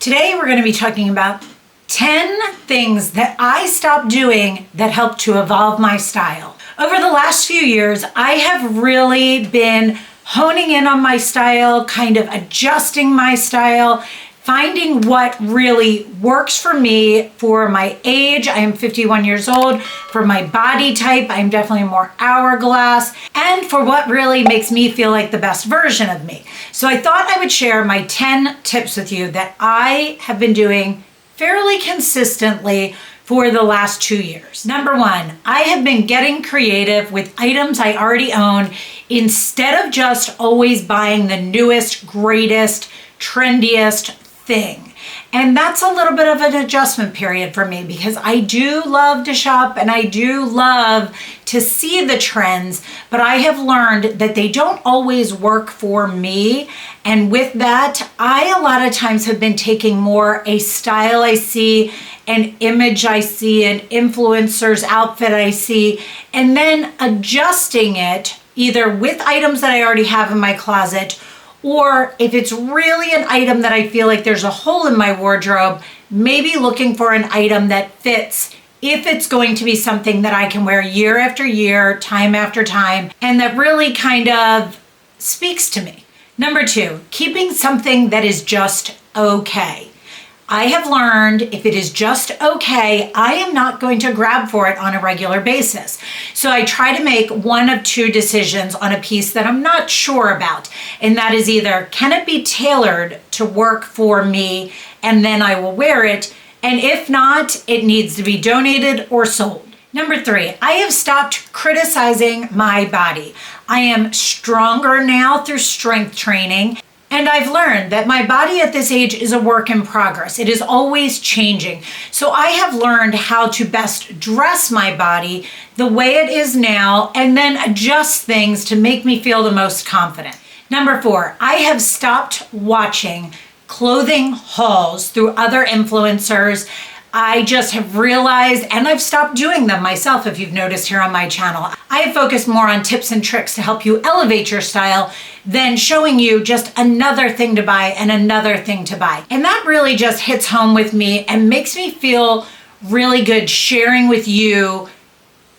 Today we're going to be talking about 10 things that I stopped doing that helped to evolve my style. Over the last few years, I have really been honing in on my style, kind of adjusting my style, finding what really works for me for my age. I am 51 years old. For my body type, I'm definitely more hourglass, and for what really makes me feel like the best version of me. So I thought I would share my 10 tips with you that I have been doing fairly consistently for the last 2 years. Number one, I have been getting creative with items I already own instead of just always buying the newest, greatest, trendiest thing. And that's a little bit of an adjustment period for me because I do love to shop and I do love to see the trends, but I have learned that they don't always work for me. And with that, I a lot of times have been taking more a style I see, an image I see, an influencer's outfit I see, and then adjusting it either with items that I already have in my closet, or if it's really an item that I feel like there's a hole in my wardrobe, maybe looking for an item that fits if it's going to be something that I can wear year after year, time after time, and that really kind of speaks to me. Number two, keeping something that is just okay. I have learned if it is just okay, I am not going to grab for it on a regular basis. So I try to make one of two decisions on a piece that I'm not sure about. And that is either, can it be tailored to work for me and then I will wear it? And if not, it needs to be donated or sold. Number three, I have stopped criticizing my body. I am stronger now through strength training. And I've learned that my body at this age is a work in progress. It is always changing. So I have learned how to best dress my body the way it is now and then adjust things to make me feel the most confident. Number four, I have stopped watching clothing hauls through other influencers. I just have realized, and I've stopped doing them myself if you've noticed here on my channel. I have focused more on tips and tricks to help you elevate your style than showing you just another thing to buy and another thing to buy. And that really just hits home with me and makes me feel really good sharing with you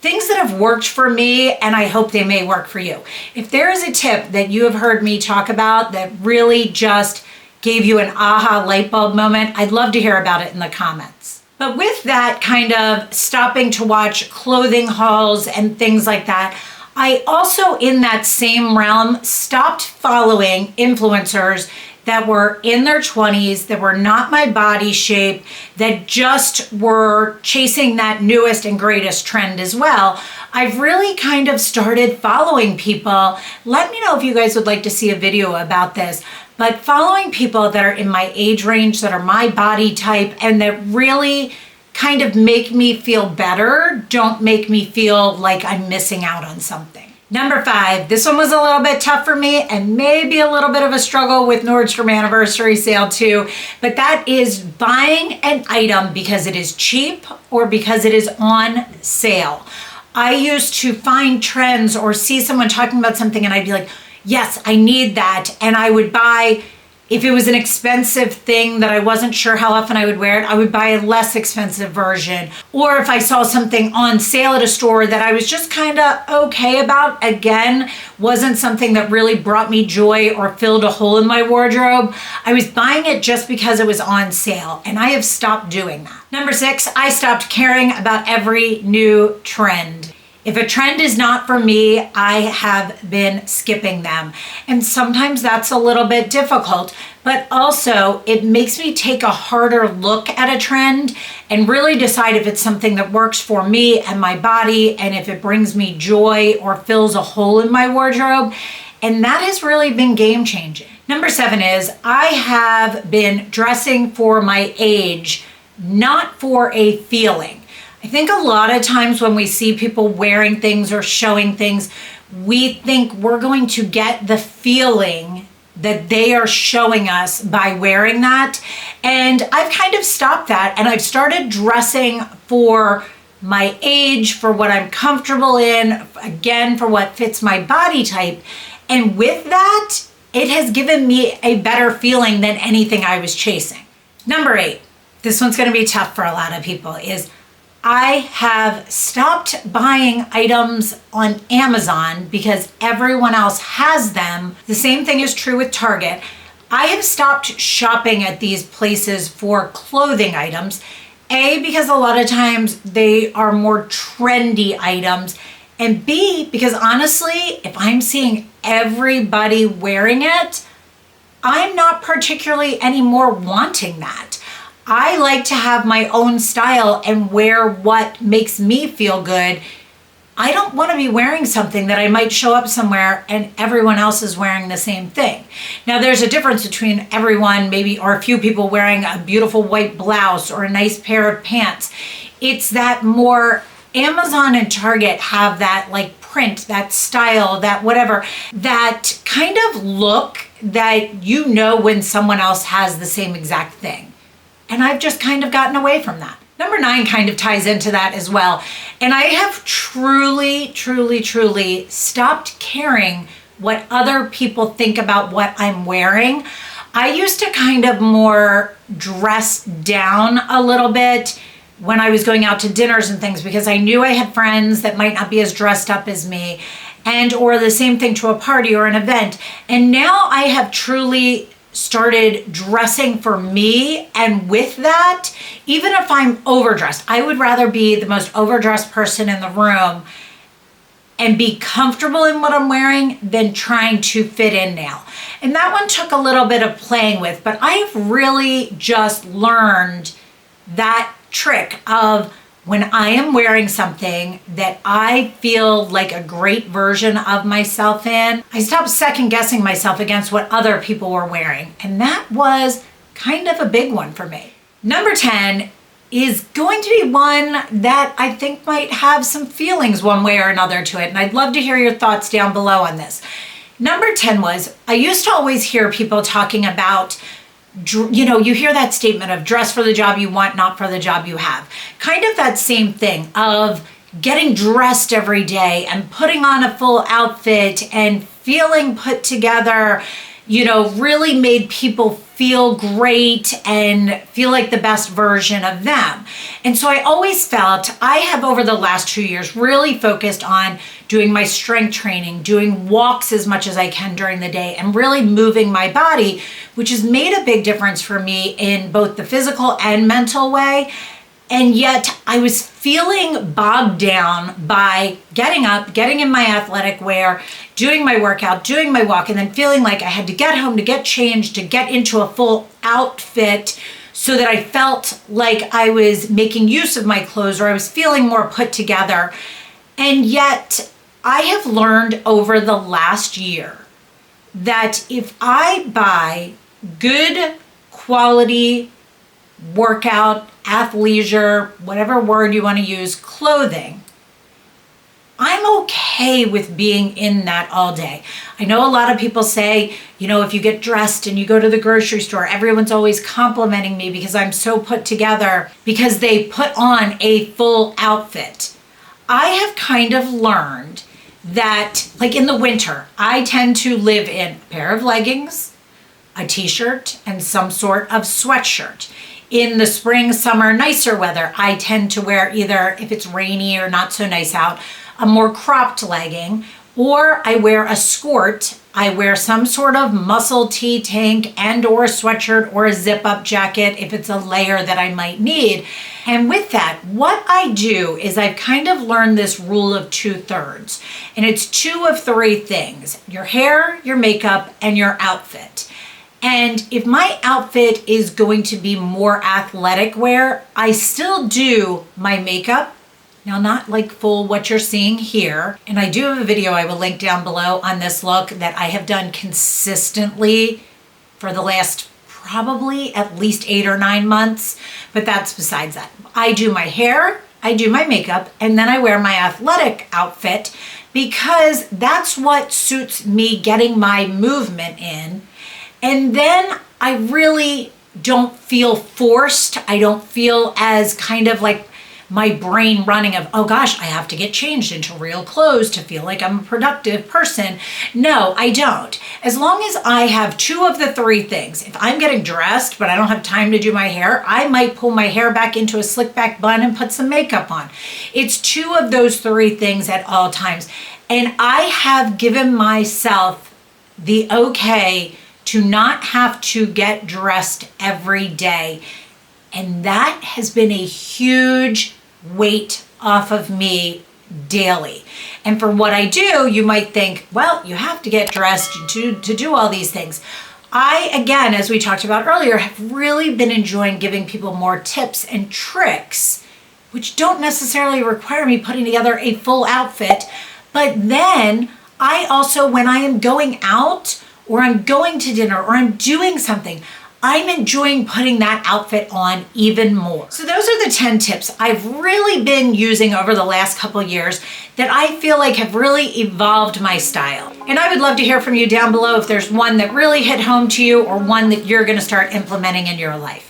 things that have worked for me, and I hope they may work for you. If there is a tip that you have heard me talk about that really just gave you an aha light bulb moment, I'd love to hear about it in the comments. But with that kind of stopping to watch clothing hauls and things like that, I also in that same realm stopped following influencers that were in their 20s, that were not my body shape, that just were chasing that newest and greatest trend as well. I've really kind of started following people. Let me know if you guys would like to see a video about this. But following people that are in my age range, that are my body type, and that really kind of make me feel better, don't make me feel like I'm missing out on something. Number five, this one was a little bit tough for me and maybe a little bit of a struggle with Nordstrom anniversary sale too, but that is buying an item because it is cheap or because it is on sale. I used to find trends or see someone talking about something and I'd be like, yes, I need that. And I would buy, if it was an expensive thing that I wasn't sure how often I would wear it, I would buy a less expensive version. Or if I saw something on sale at a store that I was just kind of okay about, again, wasn't something that really brought me joy or filled a hole in my wardrobe, I was buying it just because it was on sale. And I have stopped doing that. Number six, I stopped caring about every new trend. If a trend is not for me, I have been skipping them. And sometimes that's a little bit difficult, but also it makes me take a harder look at a trend and really decide if it's something that works for me and my body and if it brings me joy or fills a hole in my wardrobe. And that has really been game changing. Number seven is I have been dressing for my age, not for a feeling. I think a lot of times when we see people wearing things or showing things, we think we're going to get the feeling that they are showing us by wearing that. And I've kind of stopped that and I've started dressing for my age, for what I'm comfortable in, again, for what fits my body type. And with that, it has given me a better feeling than anything I was chasing. Number 8, this one's going to be tough for a lot of people, is I have stopped buying items on Amazon because everyone else has them. The same thing is true with Target. I have stopped shopping at these places for clothing items. A, because a lot of times they are more trendy items. And B, because honestly, if I'm seeing everybody wearing it, I'm not particularly anymore wanting that. I like to have my own style and wear what makes me feel good. I don't want to be wearing something that I might show up somewhere and everyone else is wearing the same thing. Now there's a difference between everyone, maybe, or a few people wearing a beautiful white blouse or a nice pair of pants. It's that more Amazon and Target have that like print, that style, that whatever, that kind of look that you know when someone else has the same exact thing. And I've just kind of gotten away from that. Number 9 kind of ties into that as well. And I have truly stopped caring what other people think about what I'm wearing. I used to kind of more dress down a little bit when I was going out to dinners and things because I knew I had friends that might not be as dressed up as me, and or the same thing to a party or an event. And now I have truly started dressing for me, and with that, even if I'm overdressed, I would rather be the most overdressed person in the room and be comfortable in what I'm wearing than trying to fit in now. And that one took a little bit of playing with, but I've really just learned that trick of when I am wearing something that I feel like a great version of myself in, I stopped second guessing myself against what other people were wearing. And that was kind of a big one for me. Number 10 is going to be one that I think might have some feelings one way or another to it. And I'd love to hear your thoughts down below on this. Number 10 was, I used to always hear people talking about, you know, you hear that statement of dress for the job you want, not for the job you have. Kind of that same thing of getting dressed every day and putting on a full outfit and feeling put together, you know, really made people feel great and feel like the best version of them. And so I always felt I have over the last 2 years really focused on doing my strength training, doing walks as much as I can during the day, and really moving my body, which has made a big difference for me in both the physical and mental way. And yet I was feeling bogged down by getting up, getting in my athletic wear, doing my workout, doing my walk, and then feeling like I had to get home to get changed, to get into a full outfit so that I felt like I was making use of my clothes or I was feeling more put together. And yet I have learned over the last year that if I buy good quality workout, athleisure, whatever word you want to use, clothing, I'm okay with being in that all day. I know a lot of people say, you know, if you get dressed and you go to the grocery store, everyone's always complimenting me because I'm so put together because they put on a full outfit. I have kind of learned that, like in the winter, I tend to live in a pair of leggings, a t-shirt, and some sort of sweatshirt. In the spring, summer, nicer weather, I tend to wear either, if it's rainy or not so nice out, a more cropped legging, or I wear a skirt. I wear some sort of muscle tee tank and or a sweatshirt or a zip up jacket if it's a layer that I might need. And with that, what I do is I've kind of learned this rule of 2/3. And it's 2 of 3 things: your hair, your makeup, and your outfit. And if my outfit is going to be more athletic wear, I still do my makeup. Now, not like full what you're seeing here. And I do have a video I will link down below on this look that I have done consistently for the last probably at least 8 or 9 months, but that's besides that. I do my hair, I do my makeup, and then I wear my athletic outfit because that's what suits me getting my movement in. And then I really don't feel forced. I don't feel as kind of like my brain running of, oh gosh, I have to get changed into real clothes to feel like I'm a productive person. No, I don't. As long as I have two of the three things, if I'm getting dressed but I don't have time to do my hair, I might pull my hair back into a slick back bun and put some makeup on. It's two of those three things at all times. And I have given myself the okay to not have to get dressed every day. And that has been a huge weight off of me daily. And for what I do, you might think, well, you have to get dressed to do all these things. I, again, as we talked about earlier, have really been enjoying giving people more tips and tricks, which don't necessarily require me putting together a full outfit. But then I also, when I am going out or I'm going to dinner or I'm doing something, I'm enjoying putting that outfit on even more. So those are the 10 tips I've really been using over the last couple years that I feel like have really evolved my style. And I would love to hear from you down below if there's one that really hit home to you or one that you're gonna start implementing in your life.